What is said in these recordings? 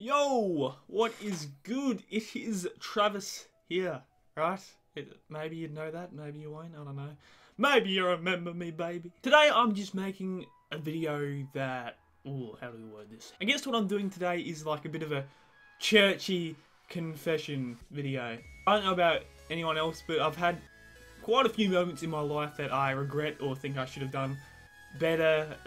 Yo, what is good? It is Travis here, right? Maybe you'd know that, maybe you won't, I don't know. Maybe you remember me, baby. Today I'm just making a video that, how do we word this? I guess what I'm doing today is like a bit of a churchy confession video. I don't know about anyone else, but I've had quite a few moments in my life that I regret or think I should have done better,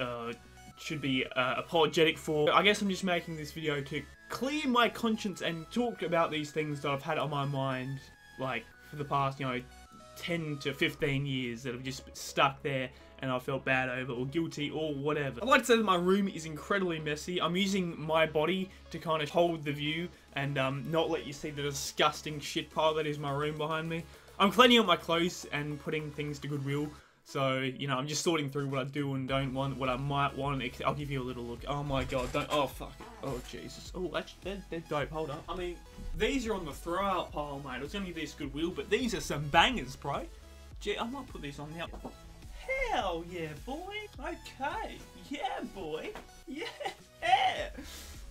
should be apologetic for. I guess I'm just making this video to clear my conscience and talk about these things that I've had on my mind, like, for the past, 10 to 15 years that have just stuck there and I felt bad over or guilty or whatever. I'd like to say that my room is incredibly messy. I'm using my body to kind of hold the view and not let you see the disgusting shit pile that is my room behind me. I'm cleaning up my clothes and putting things to goodwill. So, I'm just sorting through what I do and don't want, what I might want. I'll give you a little look. Oh my god, oh fuck it. Oh Jesus. Oh, they're dope, hold up. I mean, these are on the throw out pile, mate. I was gonna give these goodwill, but these are some bangers, bro. Gee, I might put these on now. Hell yeah, boy. Okay. Yeah, boy. Yeah.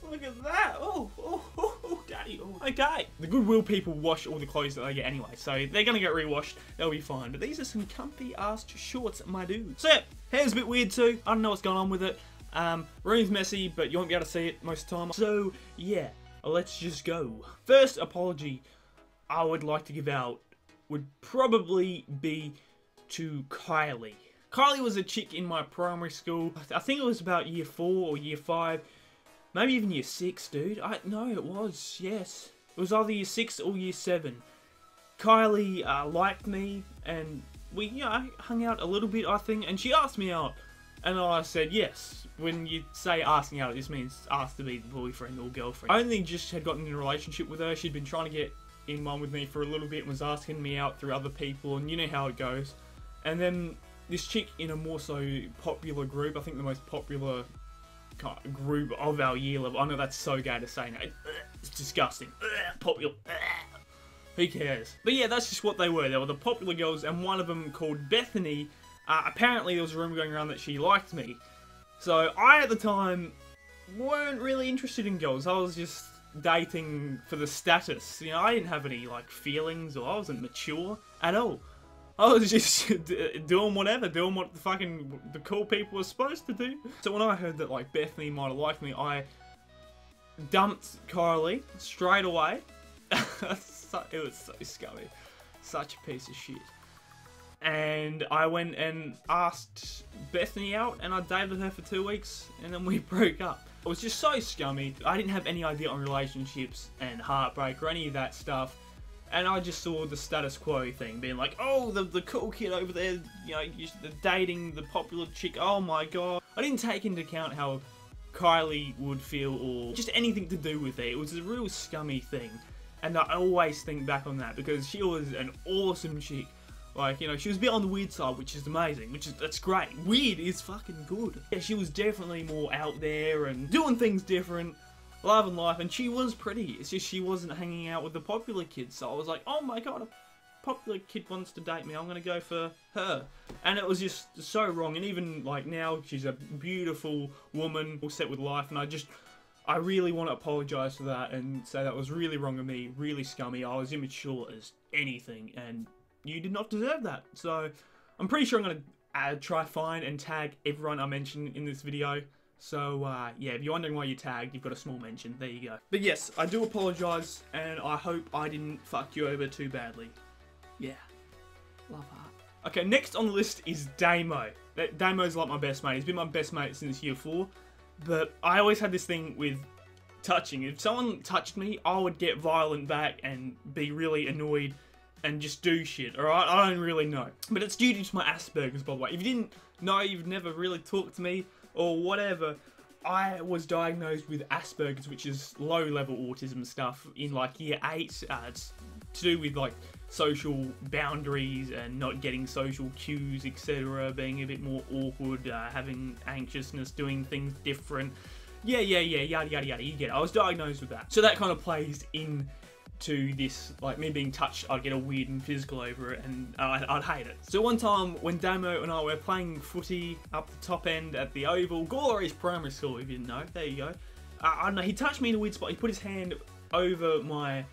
Look at that. Oh, daddy. Oh. Okay. The Goodwill people wash all the clothes that they get anyway, so they're gonna get re-washed. They'll be fine. But these are some comfy-ass shorts, my dude. So yeah, hair's a bit weird too. I don't know what's going on with it. Room's messy, but you won't be able to see it most of the time. So yeah, let's just go. First apology I would like to give out would probably be to Kylie. Kylie was a chick in my primary school. I think it was about year 4 or year 5. Maybe even year 6, dude. No, it was, yes. It was either year 6 or year 7. Kylie liked me, and we, hung out a little bit, I think, and she asked me out. And I said yes. When you say asking out, it just means asked to be the boyfriend or girlfriend. I only just had gotten in a relationship with her. She'd been trying to get in one with me for a little bit and was asking me out through other people, and you know how it goes. And then this chick in a more so popular group, I think the most popular group of our year level. I know that's so gay to say now. It's disgusting. Popular. Who cares? But yeah, that's just what they were. They were the popular girls, and one of them called Bethany. Apparently there was a rumor going around that she liked me. So I, at the time, weren't really interested in girls. I was just dating for the status. I didn't have any, feelings, or I wasn't mature at all. I was just doing whatever, doing what the cool people were supposed to do. So when I heard that, Bethany might have liked me, I dumped Kylie straight away. It was so scummy. Such a piece of shit. And I went and asked Bethany out, and I dated her for 2 weeks, and then we broke up. It was just so scummy. I didn't have any idea on relationships and heartbreak or any of that stuff. And I just saw the status quo thing, being like, oh, the cool kid over there, dating the popular chick, oh my god. I didn't take into account how Kylie would feel, or just anything to do with it. It was a real scummy thing. And I always think back on that, because she was an awesome chick. She was a bit on the weird side, which is amazing, that's great. Weird is fucking good. Yeah, she was definitely more out there and doing things different. Love and life, and she was pretty. It's just she wasn't hanging out with the popular kids. So I was like, oh my god, a popular kid wants to date me. I'm gonna go for her. And it was just so wrong. And even now, she's a beautiful woman, all set with life. And I really want to apologise for that and say that was really wrong of me, really scummy. I was immature as anything, and you did not deserve that. So I'm pretty sure I'm gonna try find and tag everyone I mentioned in this video. So, yeah, if you're wondering why you tagged, you've got a small mention. There you go. But yes, I do apologise, and I hope I didn't fuck you over too badly. Yeah. Love heart. Okay, next on the list is Damo. Damo's like my best mate. He's been my best mate since year 4. But I always had this thing with touching. If someone touched me, I would get violent back and be really annoyed and just do shit, alright? I don't really know. But it's due to my Asperger's, by the way. If you didn't know, you've never really talked to me, or whatever, I was diagnosed with Asperger's, which is low-level autism stuff, in year 8. It's to do with social boundaries and not getting social cues, etc., being a bit more awkward, having anxiousness, doing things different. Yeah, yada yada yada, you get it. I was diagnosed with that. So that kind of plays in to this, me being touched, I'd get a weird and physical over it, and I'd hate it. So one time, when Damo and I were playing footy up the top end at the Oval, Gawler East Primary School, if you didn't know, there you go. I don't know, he touched me in a weird spot. He put his hand over my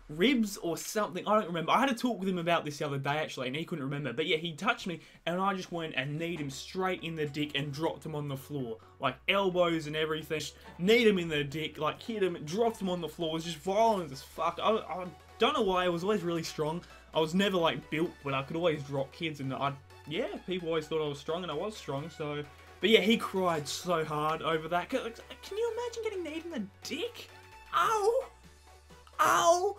ribs or something. I don't remember. I had to talk with him about this the other day, actually, and he couldn't remember. But yeah, he touched me, and I just went and kneed him straight in the dick and dropped him on the floor. Like, elbows and everything. Just kneed him in the dick, like, hit him, dropped him on the floor. It was just violent as fuck. I don't know why. I was always really strong. I was never, like, built, but I could always drop kids, and yeah, people always thought I was strong, and I was strong, so... But yeah, he cried so hard over that. Can you imagine getting kneed in the dick? Ow! Ow!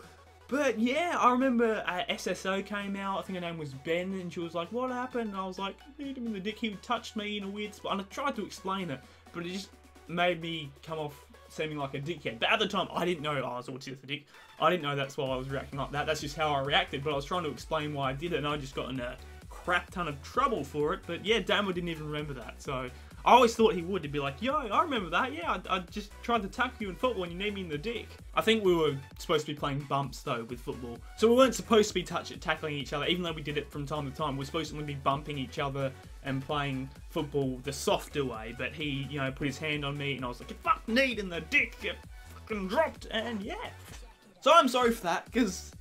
But yeah, I remember SSO came out, I think her name was Ben, and she was like, what happened? And I was like, kneed him in the dick. He touched me in a weird spot, and I tried to explain it, but it just made me come off seeming like a dickhead. But at the time, I didn't know I was autistic. I didn't know that's why I was reacting like that. That's just how I reacted, but I was trying to explain why I did it, and I just got in a crap ton of trouble for it. But yeah, Damo didn't even remember that, so... I always thought he would. He'd be like, yo, I remember that. Yeah, I just tried to tackle you in football and you kneed me in the dick. I think we were supposed to be playing bumps, though, with football. So we weren't supposed to be tackling each other, even though we did it from time to time. We were supposed to only be bumping each other and playing football the softer way. But he, you know, put his hand on me and I was like, you fuck kneed in the dick, you fucking dropped. And yeah. So I'm sorry for that, because...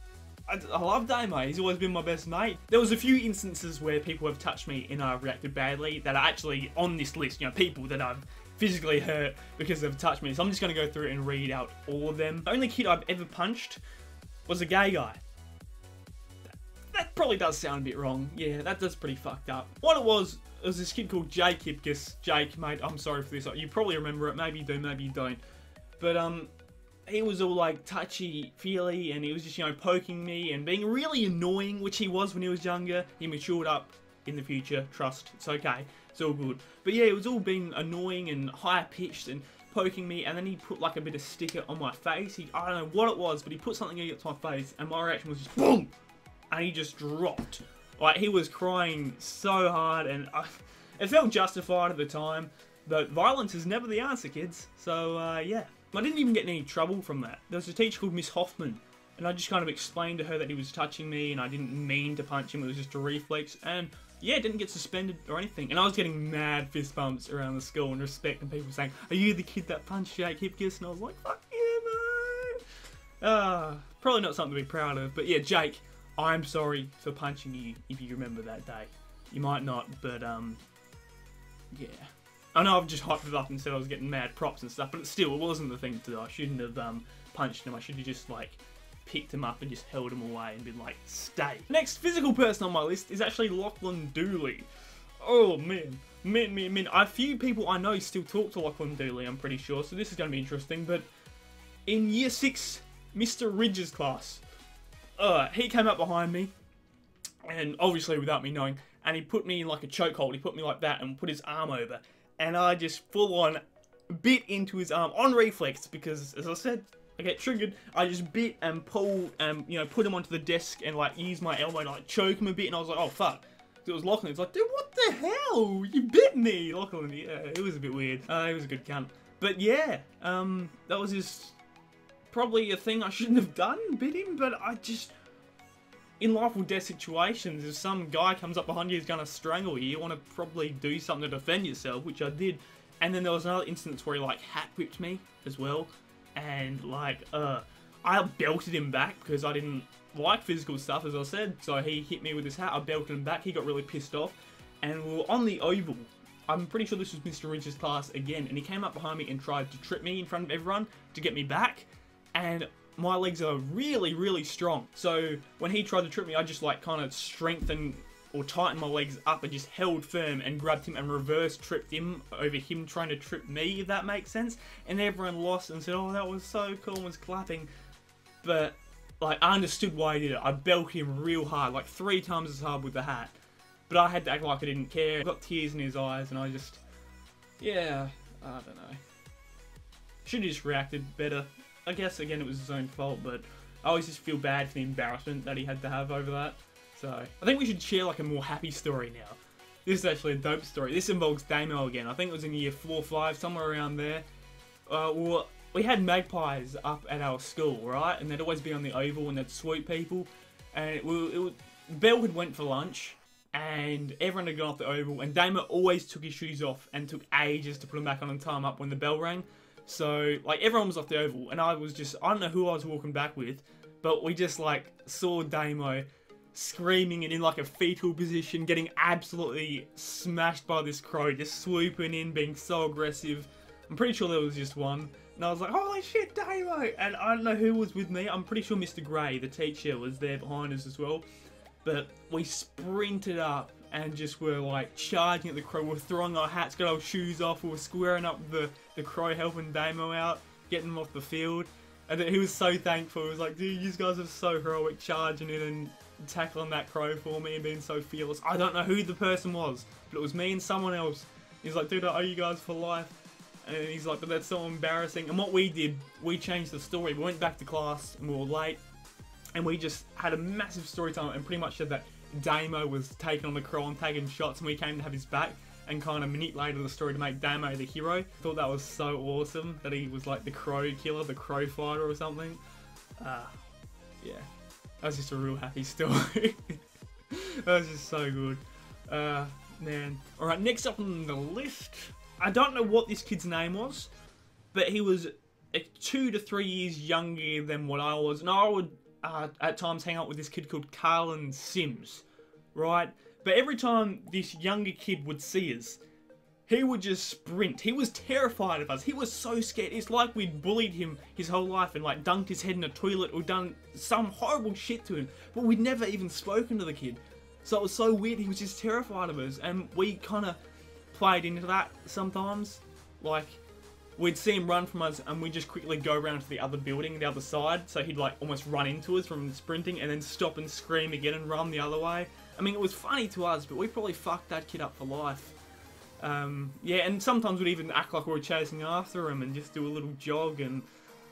I love Damo. He's always been my best mate. There was a few instances where people have touched me and I've reacted badly that are actually on this list. You know, people that I've physically hurt because they've touched me. So I'm just going to go through and read out all of them. The only kid I've ever punched was a gay guy. That probably does sound a bit wrong. Yeah, that's pretty fucked up. What it was this kid called Jake Hipkiss. Jake, mate, I'm sorry for this. You probably remember it. Maybe you do, maybe you don't. But, he was all like touchy-feely and he was just, you know, poking me and being really annoying, which he was when he was younger. He matured up in the future, trust, it's okay, it's all good. But yeah, it was all being annoying and high-pitched and poking me, and then he put like a bit of sticker on my face. I don't know what it was, but he put something against my face and my reaction was just boom! And he just dropped. Like, he was crying so hard and it felt justified at the time, but violence is never the answer, kids. So, yeah. I didn't even get in any trouble from that. There was a teacher called Miss Hoffman, and I just kind of explained to her that he was touching me, and I didn't mean to punch him, it was just a reflex, and yeah, didn't get suspended or anything. And I was getting mad fist bumps around the school and respect, and people saying, are you the kid that punched Jake Hipkiss? And I was like, fuck yeah, man! Probably not something to be proud of, but yeah, Jake, I'm sorry for punching you, if you remember that day. You might not, but yeah. I know I've just hyped it up and said I was getting mad props and stuff, but still, it wasn't the thing to do. I shouldn't have punched him. I should have just, like, picked him up and just held him away and been like, stay. Next physical person on my list is actually Lachlan Dooley. Oh, man. Man. A few people I know still talk to Lachlan Dooley, I'm pretty sure, so this is going to be interesting. But in Year 6, Mr. Ridge's class, he came up behind me, and obviously without me knowing, and he put me in, like, a chokehold. He put me like that and put his arm over. And I just full-on bit into his arm on reflex because, as I said, I get triggered. I just bit and pulled and, you know, put him onto the desk and, like, used my elbow to, like, choke him a bit. And I was like, oh, fuck. It was Lachlan. It's like, dude, what the hell? You bit me. Lachlan, yeah, it was a bit weird. He was a good cunt. But, yeah, that was just probably a thing I shouldn't have done, bit him. But I just... In life or death situations, if some guy comes up behind you who's going to strangle you, you want to probably do something to defend yourself, which I did. And then there was another instance where he, like, hat whipped me as well. And, like, I belted him back because I didn't like physical stuff, as I said. So he hit me with his hat, I belted him back, he got really pissed off. And we were on the oval. I'm pretty sure this was Mr. Ridge's class again. And he came up behind me and tried to trip me in front of everyone to get me back. And... my legs are really, really strong. So when he tried to trip me, I just like kind of strengthened or tightened my legs up and just held firm and grabbed him and reverse tripped him over him trying to trip me, if that makes sense. And everyone lost and said, oh, that was so cool, and was clapping. But like, I understood why he did it. I belted him real hard, like 3 times as hard with the hat. But I had to act like I didn't care. I got tears in his eyes and I just, yeah, I don't know. Should have just reacted better. I guess, again, it was his own fault, but I always just feel bad for the embarrassment that he had to have over that. So, I think we should share, like, a more happy story now. This is actually a dope story. This involves Damo again. I think it was in year 4 or 5, somewhere around there. Well, we had magpies up at our school, right? And they'd always be on the oval and they'd swoop people. And Bell had went for lunch, and everyone had gone off the oval, and Damo always took his shoes off and took ages to put them back on and tie them up when the bell rang. So, like, everyone was off the oval, and I don't know who I was walking back with, but we just, like, saw Damo screaming and in, like, a fetal position, getting absolutely smashed by this crow, just swooping in, being so aggressive. I'm pretty sure there was just one, and I was like, holy shit, Damo! And I don't know who was with me. I'm pretty sure Mr. Gray, the teacher, was there behind us as well. But we sprinted up and just were like charging at the crow. We were throwing our hats, got our shoes off. We were squaring up the crow, helping Damo out, getting him off the field. And then he was so thankful. He was like, dude, you guys are so heroic, charging in and tackling that crow for me and being so fearless. I don't know who the person was, but it was me and someone else. He's like, dude, I owe you guys for life. And he's like, but that's so embarrassing. And what we did, we changed the story. We went back to class and we were late. And we just had a massive story time and pretty much said that Damo was taking on the crow and taking shots, and we came to have his back and kind of manipulated the story to make Damo the hero. Thought that was so awesome that he was like the crow killer, the crow fighter or something. Yeah, that was just a real happy story. That was just so good. Man. Alright, next up on the list, I don't know what this kid's name was, but he was 2 to 3 years younger than what I was, and I would at times hang out with this kid called Carlin Sims, right? But every time this younger kid would see us, he would just sprint. He was terrified of us. He was so scared. It's like we'd bullied him his whole life and like dunked his head in a toilet or done some horrible shit to him. But we'd never even spoken to the kid. So it was so weird. He was just terrified of us. And we kind of played into that sometimes. Like, we'd see him run from us and we'd just quickly go around to the other building, the other side. So he'd like almost run into us from sprinting and then stop and scream again and run the other way. I mean, it was funny to us, but we probably fucked that kid up for life. Yeah, and sometimes we'd even act like we were chasing after him and just do a little jog, and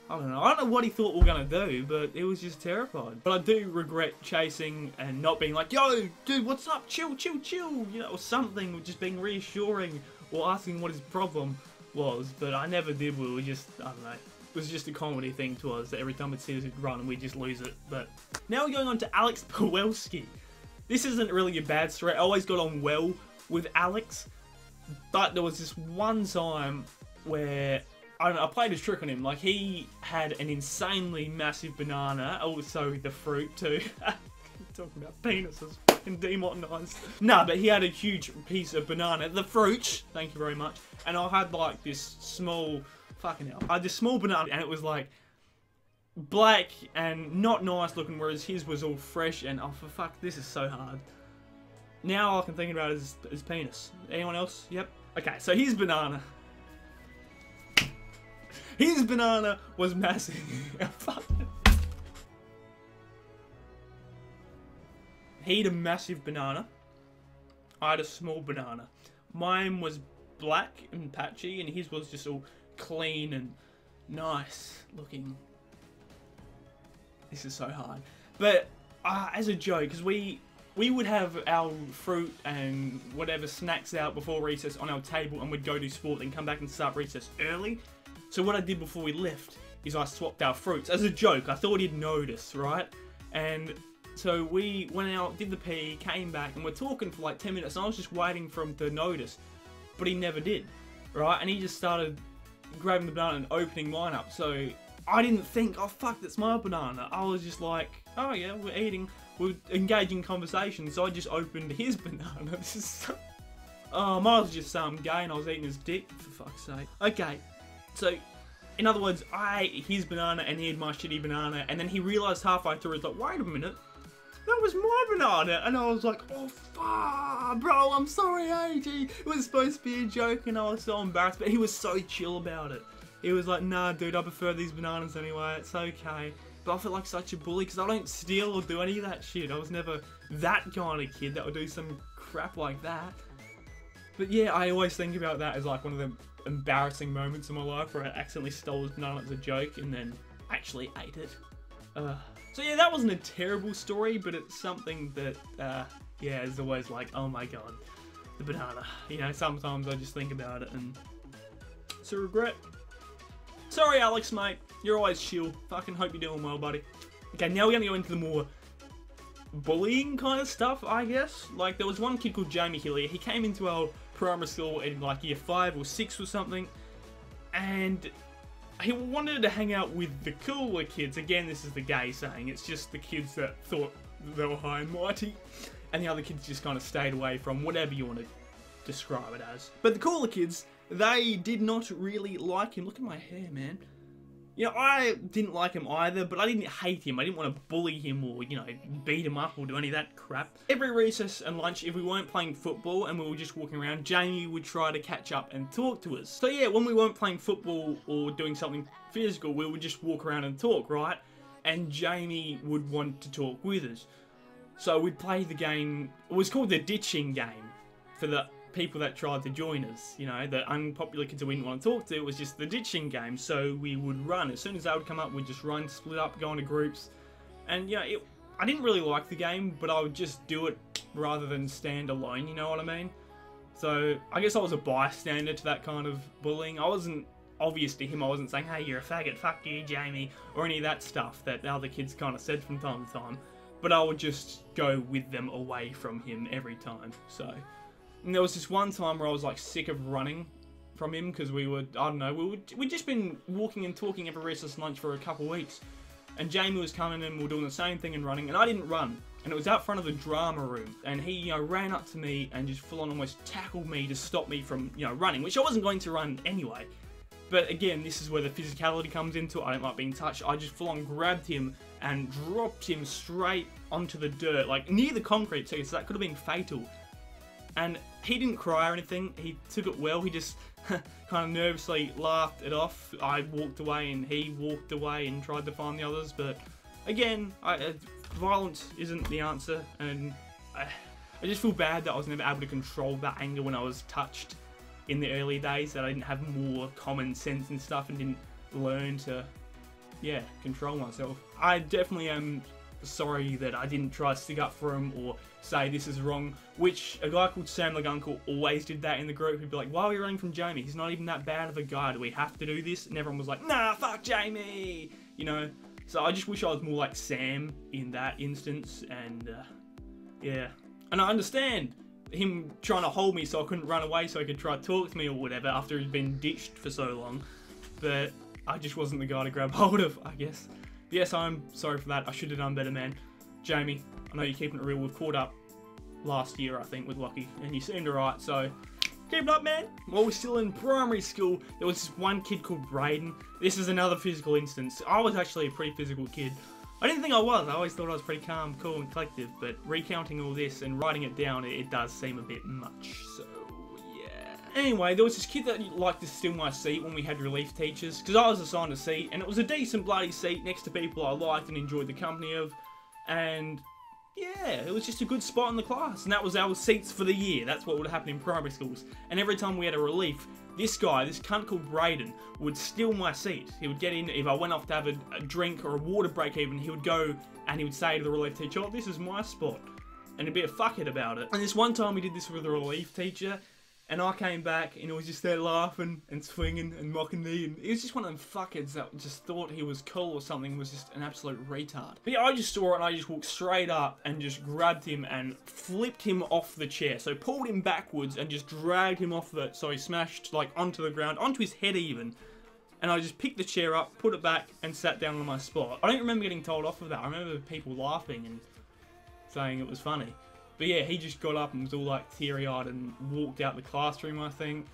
I don't know what he thought we were going to do, but it was just terrified. But I do regret chasing and not being like, yo, dude, what's up, chill, chill, chill, you know, or something, just being reassuring or asking what his problem was, but I never did. We were just, I don't know, it was just a comedy thing to us that every time we'd see us run and we'd just lose it. But now we're going on to Alex Pawelski. This isn't really a bad story. I always got on well with Alex, but there was this one time where, I don't know, I played a trick on him. Like, he had an insanely massive banana, also the fruit too. Talking about penises, fucking demonetised. No, but he had a huge piece of banana, the fruit, thank you very much. And I had like this small, fucking hell, I had this small banana and it was like black and not nice looking, whereas his was all fresh and, oh for fuck, this is so hard. Now all I can think about is his penis. Anyone else? Yep. Okay, so his banana. His banana was massive. Fuck. He had a massive banana. I had a small banana. Mine was black and patchy, and his was just all clean and nice looking. This is so hard. But as a joke, because we would have our fruit and whatever snacks out before recess on our table, and we'd go do sport and come back and start recess early. So what I did before we left is I swapped our fruits as a joke. I thought he'd notice, right? And so we went out, did the PE, came back, and we're talking for like 10 minutes, and I was just waiting for him to notice, but he never did, right? And he just started grabbing the banana and opening mine up. So I didn't think, oh fuck, that's my banana. I was just like, oh yeah, we're engaging in conversation, so I just opened his banana. This is so... Oh, mine was just some gay and I was eating his dick, for fuck's sake. Okay, so, in other words, I ate his banana and he had my shitty banana, and then he realised halfway through, he's like, wait a minute, that was my banana, and I was like, oh fuck, bro, I'm sorry, AG, it was supposed to be a joke, and I was so embarrassed, but he was so chill about it. He was like, nah, dude, I prefer these bananas anyway, it's okay. But I feel like such a bully, because I don't steal or do any of that shit. I was never that kind of kid that would do some crap like that. But yeah, I always think about that as like one of the embarrassing moments in my life where I accidentally stole his banana as a joke and then actually ate it. So yeah, that wasn't a terrible story, but it's something that, yeah, is always like, oh my god, the banana. You know, sometimes I just think about it and it's a regret. Sorry, Alex, mate. You're always chill. Fucking hope you're doing well, buddy. Okay, now we're going to go into the more bullying kind of stuff, I guess. Like, there was one kid called Jamie Hillier. He came into our primary school in like year 5 or 6 or something. And he wanted to hang out with the cooler kids. Again, this is the gay saying. It's just the kids that thought they were high and mighty, and the other kids just kind of stayed away from whatever you want to describe it as. But the cooler kids, they did not really like him. Look at my hair, man. You know, I didn't like him either, but I didn't hate him. I didn't want to bully him or, you know, beat him up or do any of that crap. Every recess and lunch, if we weren't playing football and we were just walking around, Jamie would try to catch up and talk to us. So yeah, when we weren't playing football or doing something physical, we would just walk around and talk, right? And Jamie would want to talk with us. So we'd play the game, it was called the ditching game for the people that tried to join us, you know, the unpopular kids that we didn't want to talk to. It was just the ditching game, so we would run. As soon as they would come up, we'd just run, split up, go into groups, and, you know, I didn't really like the game, but I would just do it rather than stand alone, you know what I mean? So, I guess I was a bystander to that kind of bullying. I wasn't obvious to him. I wasn't saying, hey, you're a faggot, fuck you, Jamie, or any of that stuff that the other kids kind of said from time to time, but I would just go with them away from him every time, so... And there was this one time where I was like sick of running from him because we were, I don't know, we'd just been walking and talking every recess and lunch for a couple of weeks. And Jamie was coming and we were doing the same thing and running, and I didn't run. And it was out front of the drama room, and he, you know, ran up to me and just full on almost tackled me to stop me from, you know, running, which I wasn't going to run anyway. But again, this is where the physicality comes into it. I don't like being touched. I just full on grabbed him and dropped him straight onto the dirt, like near the concrete too, so that could have been fatal. And he didn't cry or anything, he took it well, he just kind of nervously laughed it off. I walked away and he walked away and tried to find the others, but again, violence isn't the answer, and I just feel bad that I was never able to control that anger when I was touched in the early days, that I didn't have more common sense and stuff and didn't learn to, yeah, control myself. I definitely am sorry that I didn't try to stick up for him or say this is wrong, which a guy called Sam Lagunkel always did that in the group. He'd be like, why are we running from Jamie? He's not even that bad of a guy. Do we have to do this? And everyone was like, nah, fuck Jamie, you know? So I just wish I was more like Sam in that instance, and yeah. And I understand him trying to hold me so I couldn't run away so he could try to talk to me or whatever after he'd been ditched for so long, but I just wasn't the guy to grab hold of, I guess. Yes, I'm sorry for that. I should have done better, man. Jamie, I know you're keeping it real. We've caught up last year, I think, with Lockie, and you seemed alright, so keep it up, man. While we're still in primary school, there was this one kid called Braden. This is another physical instance. I was actually a pretty physical kid. I didn't think I was. I always thought I was pretty calm, cool, and collective, but recounting all this and writing it down, it does seem a bit much, so... Anyway, there was this kid that liked to steal my seat when we had relief teachers, because I was assigned a seat, and it was a decent bloody seat next to people I liked and enjoyed the company of, and yeah, it was just a good spot in the class, and that was our seats for the year. That's what would happen in primary schools. And every time we had a relief, this guy, this cunt called Braden, would steal my seat. He would get in, if I went off to have a drink or a water break even, he would go and he would say to the relief teacher, oh, this is my spot, and he'd be a fuckhead about it. And this one time we did this with a relief teacher, and I came back, and he was just there laughing and swinging and mocking me, and he was just one of them fuckheads that just thought he was cool or something, was just an absolute retard. But yeah, I just saw it, and I just walked straight up and just grabbed him and flipped him off the chair. So pulled him backwards and just dragged him off it, so he smashed like onto the ground, onto his head even. And I just picked the chair up, put it back, and sat down on my spot. I don't remember getting told off of that. I remember people laughing and saying it was funny. But yeah, he just got up and was all like teary-eyed and walked out the classroom, I think.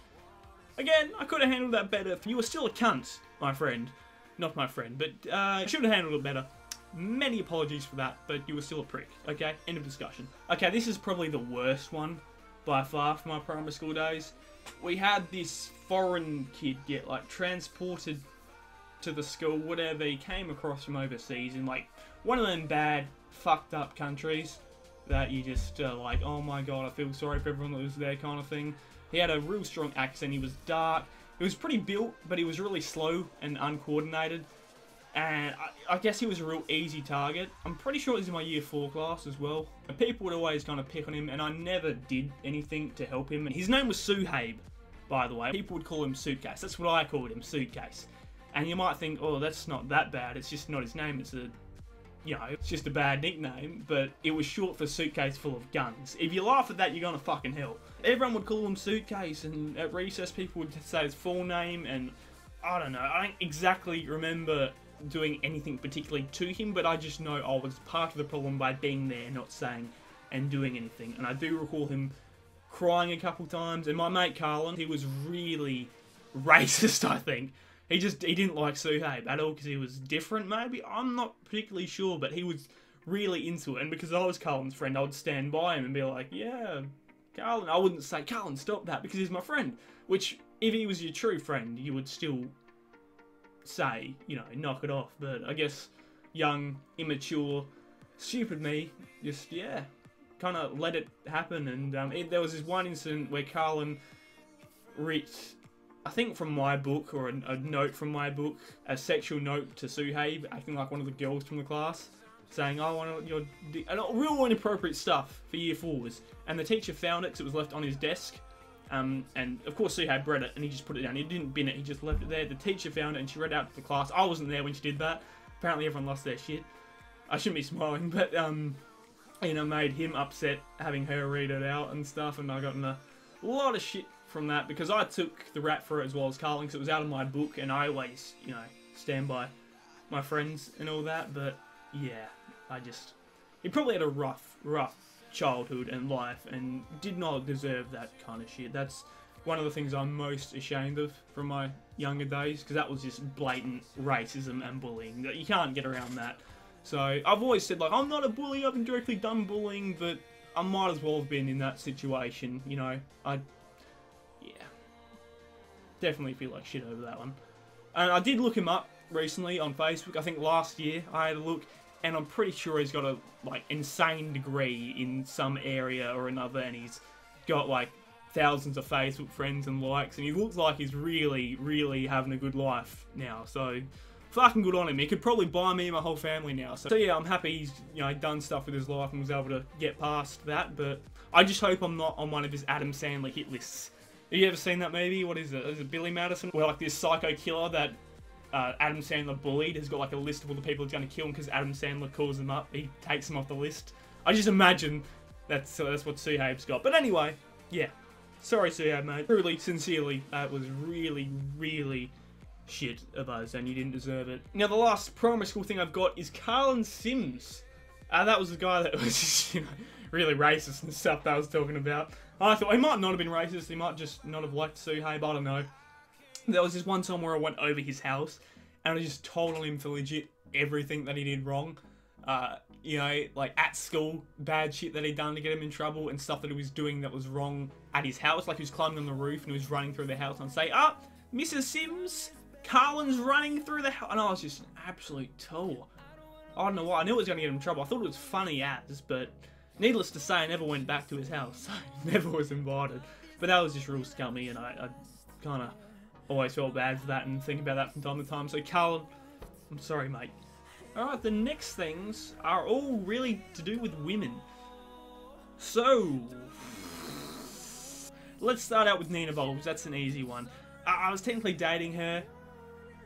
Again, I could have handled that better. You were still a cunt, my friend. Not my friend, but I should have handled it better. Many apologies for that, but you were still a prick. Okay, end of discussion. Okay, this is probably the worst one by far from my primary school days. We had this foreign kid get like transported to the school, whatever. He came across from overseas in like one of them bad, fucked up countries that you just like, oh my god, I feel sorry for everyone that was there kind of thing. He had a real strong accent, he was dark, he was pretty built, but he was really slow and uncoordinated, and I guess he was a real easy target. I'm pretty sure it was in my year 4 class as well. And people would always kind of pick on him, and I never did anything to help him. And his name was Suhaib, by the way. People would call him Suitcase. That's what I called him, Suitcase. And you might think, oh, that's not that bad, it's just not his name, it's a, you know, it's just a bad nickname, but it was short for suitcase full of guns. If you laugh at that, you're gonna fucking hell. Everyone would call him Suitcase, and at recess people would say his full name, and I don't know, I don't exactly remember doing anything particularly to him, but I just know I was part of the problem by being there, not saying and doing anything. And I do recall him crying a couple times, and my mate Carlin, he was really racist, I think. He didn't like Suhaib at all because he was different, maybe? I'm not particularly sure, but he was really into it. And because I was Carlin's friend, I would stand by him and be like, yeah, Carlin. I wouldn't say, Carlin, stop that, because he's my friend. Which, if he was your true friend, you would still say, you know, knock it off. But I guess young, immature, stupid me, just, yeah, kind of let it happen. And there was this one incident where Carlin reached, I think from my book, or a note from my book, a sexual note to Suhaib, acting like one of the girls from the class, saying, I want your dick, and real inappropriate stuff for year 4s. And the teacher found it because it was left on his desk. And of course Suhaib read it and he just put it down. He didn't bin it, he just left it there. The teacher found it and she read it out to the class. I wasn't there when she did that. Apparently everyone lost their shit. I shouldn't be smiling, but you know, made him upset having her read it out and stuff. And I got in a lot of shit from that because I took the rap for it as well as Carlin, because it was out of my book and I always, you know, stand by my friends and all that. But yeah, he probably had a rough childhood and life and did not deserve that kind of shit. That's one of the things I'm most ashamed of from my younger days, because that was just blatant racism and bullying. You can't get around that. So I've always said, like, I'm not a bully, I've indirectly done bullying, but I might as well have been in that situation, you know. Yeah, definitely feel like shit over that one. And I did look him up recently on Facebook. I think last year I had a look, and I'm pretty sure he's got a, like, insane degree in some area or another, and he's got, like, thousands of Facebook friends and likes, and he looks like he's really, really having a good life now. So fucking good on him. He could probably buy me and my whole family now. So yeah, I'm happy he's, you know, done stuff with his life and was able to get past that. But I just hope I'm not on one of his Adam Sandler hit lists. Have you ever seen that movie? What is it? Is it Billy Madison? Where, like, this psycho killer that Adam Sandler bullied has got, like, a list of all the people he's going to kill, and because Adam Sandler calls them up, he takes them off the list. I just imagine that's what Suhaib's got. But anyway, yeah. Sorry, Suhaib, mate. Truly, sincerely, that was really, really shit of us, and you didn't deserve it. Now, the last primary school thing I've got is Carlin Sims. That was the guy that was just, you know, really racist and stuff that I was talking about. I thought he might not have been racist, he might just not have liked Suhaib, I don't know. There was this one time where I went over his house, and I just told on him for legit everything that he did wrong. You know, like at school, bad shit that he'd done to get him in trouble, and stuff that he was doing that was wrong at his house. Like he was climbing on the roof and he was running through the house, and I'd say, Mrs. Sims, Carlin's running through the house. And I was just an absolute tool. I don't know why. I knew it was going to get him in trouble. I thought it was funny as, but needless to say, I never went back to his house. So never was invited. But that was just real scummy, and I kind of always felt bad for that and think about that from time to time. So Carlin, I'm sorry, mate. Alright, the next things are all really to do with women. So, let's start out with Nina Bulbs. That's an easy one. I was technically dating her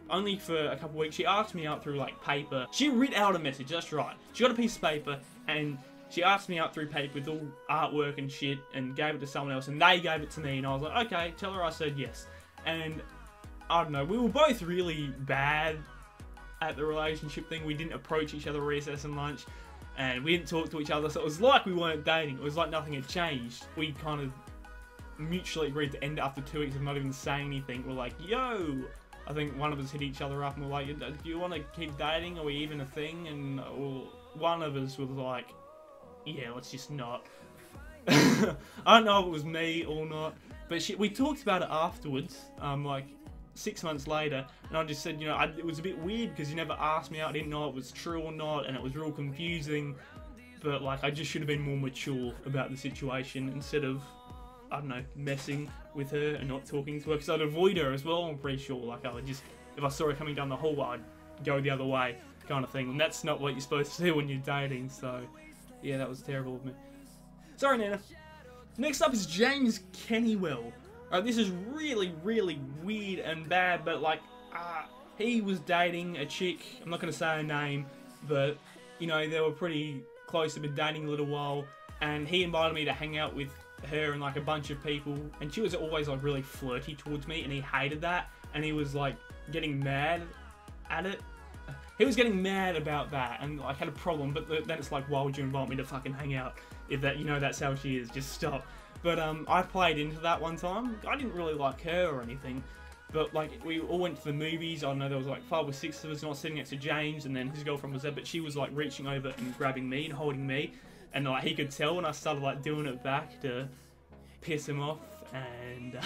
only for a couple of weeks. She asked me out through, like, paper. She writ out a message, that's right. She got a piece of paper and she asked me out through paper with all artwork and shit and gave it to someone else, and they gave it to me, and I was like, okay, tell her I said yes. And I don't know, we were both really bad at the relationship thing. We didn't approach each other recess and lunch, and we didn't talk to each other, so it was like we weren't dating. It was like nothing had changed. We kind of mutually agreed to end it after 2 weeks of not even saying anything. We're like, yo! I think one of us hit each other up and we're like, do you want to keep dating? Are we even a thing? And one of us was like, yeah, let's just not. I don't know if it was me or not, but we talked about it afterwards, like 6 months later, and I just said, you know, it was a bit weird because you never asked me out. I didn't know if it was true or not, and it was real confusing, but like I just should have been more mature about the situation instead of, I don't know, messing with her and not talking to her, because I'd avoid her as well. I'm pretty sure, like I would just, if I saw her coming down the hall, I'd go the other way kind of thing, and that's not what you're supposed to do when you're dating. So yeah, that was terrible of me. Sorry, Nana. Next up is James Kennywell. This is really, really weird and bad, but like, he was dating a chick, I'm not going to say her name, but, you know, they were pretty close, they've been dating a little while, and he invited me to hang out with her and like a bunch of people, and she was always like really flirty towards me, and he hated that, and he was like getting mad at it. He was getting mad about that, and like had a problem. But then it's like, why would you invite me to fucking hang out if that, you know, that's how she is? Just stop. But I played into that one time. I didn't really like her or anything, but like we all went to the movies. I know there was like 5 or 6 of us, and I was sitting next to James, and then his girlfriend was there, but she was like reaching over and grabbing me and holding me, and like he could tell when I started like doing it back to piss him off, and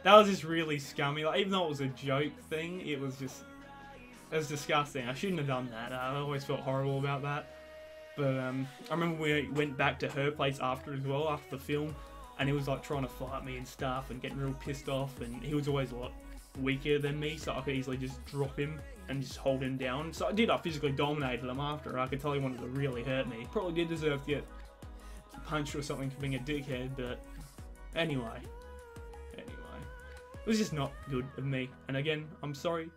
that was just really scummy. Like, even though it was a joke thing, it was disgusting. I shouldn't have done that. I always felt horrible about that. But I remember we went back to her place after as well, after the film, and he was like trying to fight me and stuff and getting real pissed off, and he was always a lot weaker than me, so I could easily just drop him and just hold him down. So I did. I physically dominated him after. I could tell he wanted to really hurt me. Probably did deserve to get punched or something for being a dickhead, but anyway. It was just not good of me. And again, I'm sorry,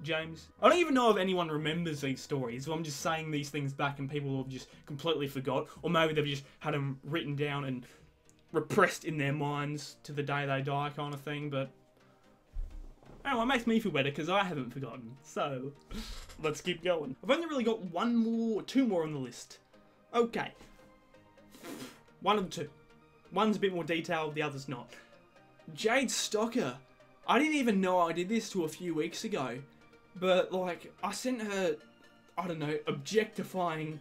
James. I don't even know if anyone remembers these stories, so I'm just saying these things back and people have just completely forgot, or maybe they've just had them written down and repressed in their minds to the day they die kind of thing, but anyway, it makes me feel better because I haven't forgotten. So, let's keep going. I've only really got 2 more on the list. Okay. One of the 2. One's a bit more detailed, the other's not. Jade Stocker. I didn't even know I did this till a few weeks ago, but like, I sent her, I don't know, objectifying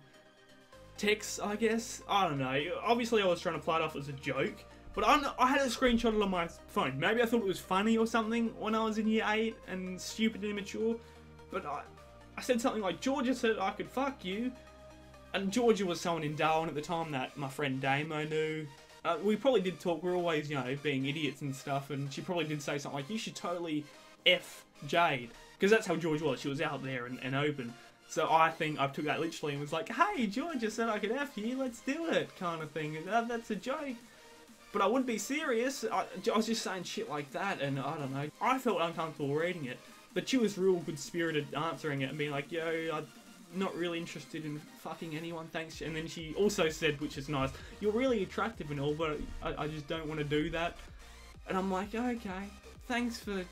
texts, I guess. I don't know. Obviously, I was trying to play it off as a joke, but I had a screenshot on my phone. Maybe I thought it was funny or something when I was in year 8 and stupid and immature, but I said something like, Georgia said I could fuck you, and Georgia was someone in Darwin at the time that my friend Damo knew. We probably did talk, we were always, you know, being idiots and stuff, and she probably did say something like, you should totally F Jade, because that's how George was. She was out there and open. So I think I took that literally and was like, hey, Georgia said I could F you, let's do it, kind of thing. That's a joke. But I wouldn't be serious. I was just saying shit like that, and I don't know. I felt uncomfortable reading it, but she was real good-spirited answering it and being like, yo, I'm not really interested in fucking anyone, thanks. And then she also said, which is nice, you're really attractive and all, but I just don't want to do that. And I'm like, okay, thanks for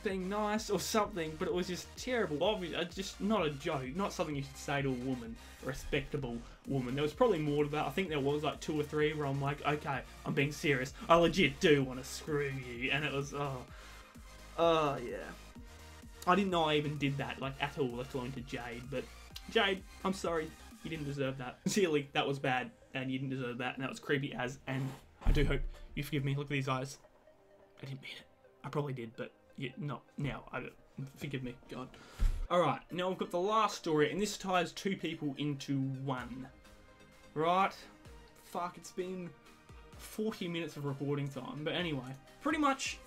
being nice or something, but it was just terrible. Obviously, just not a joke, not something you should say to a woman, a respectable woman. There was probably more to that. I think there was like 2 or 3 where I'm like, okay, I'm being serious. I legit do want to screw you. And it was, oh yeah. I didn't know I even did that, like, at all, let alone to Jade. But, Jade, I'm sorry. You didn't deserve that. Sincerely, that was bad, and you didn't deserve that, and that was creepy as, and I do hope you forgive me. Look at these eyes. I didn't mean it. I probably did, but yeah, not now. Forgive me, God. Alright, now we've got the last story, and this ties 2 people into one. Right? Fuck, it's been 40 minutes of recording time, but anyway. Pretty much,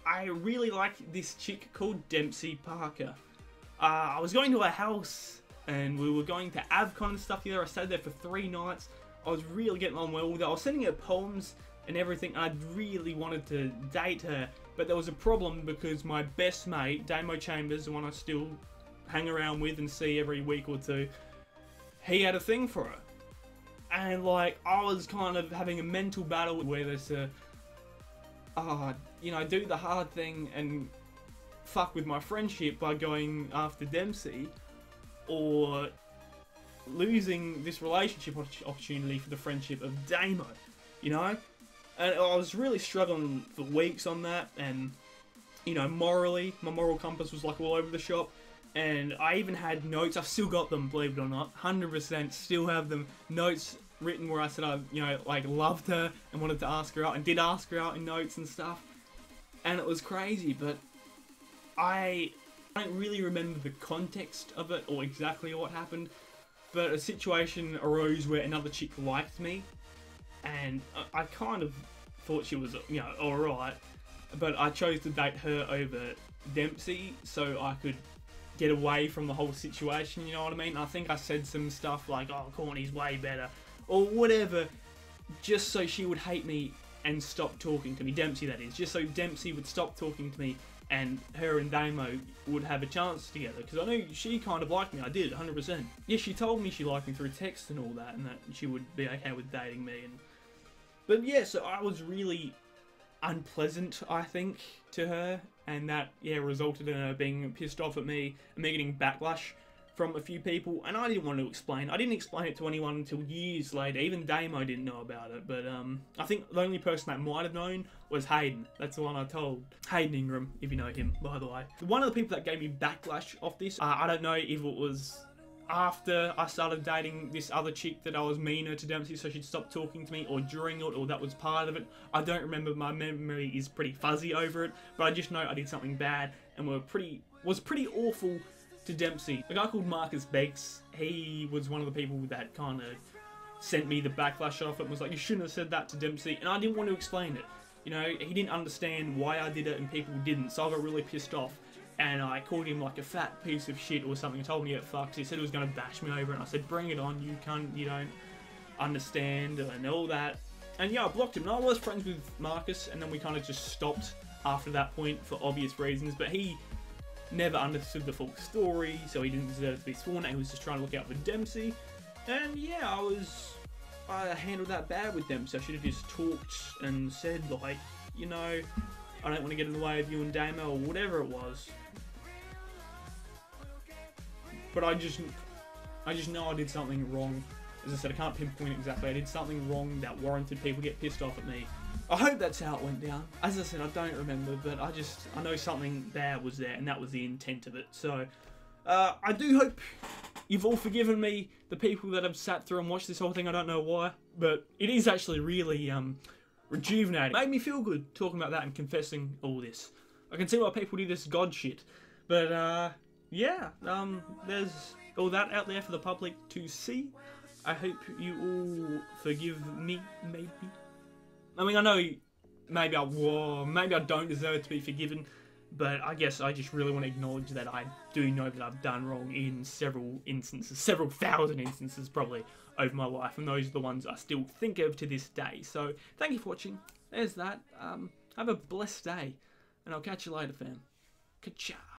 I really like this chick called Dempsey Parker. I was going to her house, and we were going to AvCon and stuff together. I stayed there for 3 nights. I was really getting on well with her. I was sending her poems and everything. I really wanted to date her, but there was a problem because my best mate, Damo Chambers, the one I still hang around with and see every week or 2, he had a thing for her. And like, I was kind of having a mental battle whether to you know, do the hard thing and fuck with my friendship by going after Dempsey, or losing this relationship opportunity for the friendship of Damo, you know? And I was really struggling for weeks on that, and, you know, morally, my moral compass was like all over the shop, and I even had notes. I've still got them, believe it or not, 100% still have them, notes written where I said I, you know, like, loved her and wanted to ask her out, and did ask her out in notes and stuff, and it was crazy. But I don't really remember the context of it or exactly what happened, but a situation arose where another chick liked me, and I kind of thought she was, you know, alright, but I chose to date her over Dempsey so I could get away from the whole situation, you know what I mean? I think I said some stuff like, oh, Corny's way better, or whatever, just so she would hate me and stop talking to me. Dempsey, that is. Just so Dempsey would stop talking to me and her and Damo would have a chance together. Because I knew she kind of liked me. I did, 100%. Yeah, she told me she liked me through text and all that, and that she would be okay with dating me. But yeah, so I was really unpleasant, I think, to her. and that, yeah, resulted in her being pissed off at me and me getting backlash from a few people, and I didn't want to explain. I didn't explain it to anyone until years later. Even Damo didn't know about it, but I think the only person that might have known was Hayden. That's the one I told. Hayden Ingram, if you know him, by the way. One of the people that gave me backlash off this, I don't know if it was after I started dating this other chick that I was meaner to Dempsey so she'd stop talking to me, or during it, or that was part of it. I don't remember. My memory is pretty fuzzy over it, but I just know I did something bad and was pretty awful to Dempsey. A guy called Marcus Beggs, he was one of the people that kind of sent me the backlash off it and was like, you shouldn't have said that to Dempsey, and I didn't want to explain it. You know, he didn't understand why I did it and people didn't, so I got really pissed off. And I called him like a fat piece of shit or something, told him to get fucked. He said he was going to bash me over, and I said, bring it on, you cunt, you don't understand, and all that. And yeah, I blocked him, and I was friends with Marcus, and then we kind of just stopped after that point for obvious reasons, but he never understood the full story, so he didn't deserve to be sworn at. He was just trying to look out for Dempsey. And yeah, I handled that bad with Dempsey. I should have just talked and said, like, you know, I don't want to get in the way of you and Damo, or whatever it was. But I just know I did something wrong. As I said, I can't pinpoint exactly. I did something wrong that warranted people get pissed off at me. I hope that's how it went down. As I said, I don't remember, but I know something bad was there, and that was the intent of it. So, I do hope you've all forgiven me, the people that have sat through and watched this whole thing. I don't know why, but it is actually really rejuvenating. Made me feel good talking about that and confessing all this. I can see why people do this God shit, but yeah, there's all that out there for the public to see. I hope you all forgive me, maybe. I mean, I know maybe I don't deserve to be forgiven, but I guess I just really want to acknowledge that I do know that I've done wrong in several instances, several thousand instances probably over my life, and those are the ones I still think of to this day. So thank you for watching. There's that. Have a blessed day, and I'll catch you later, fam. Ka-chow.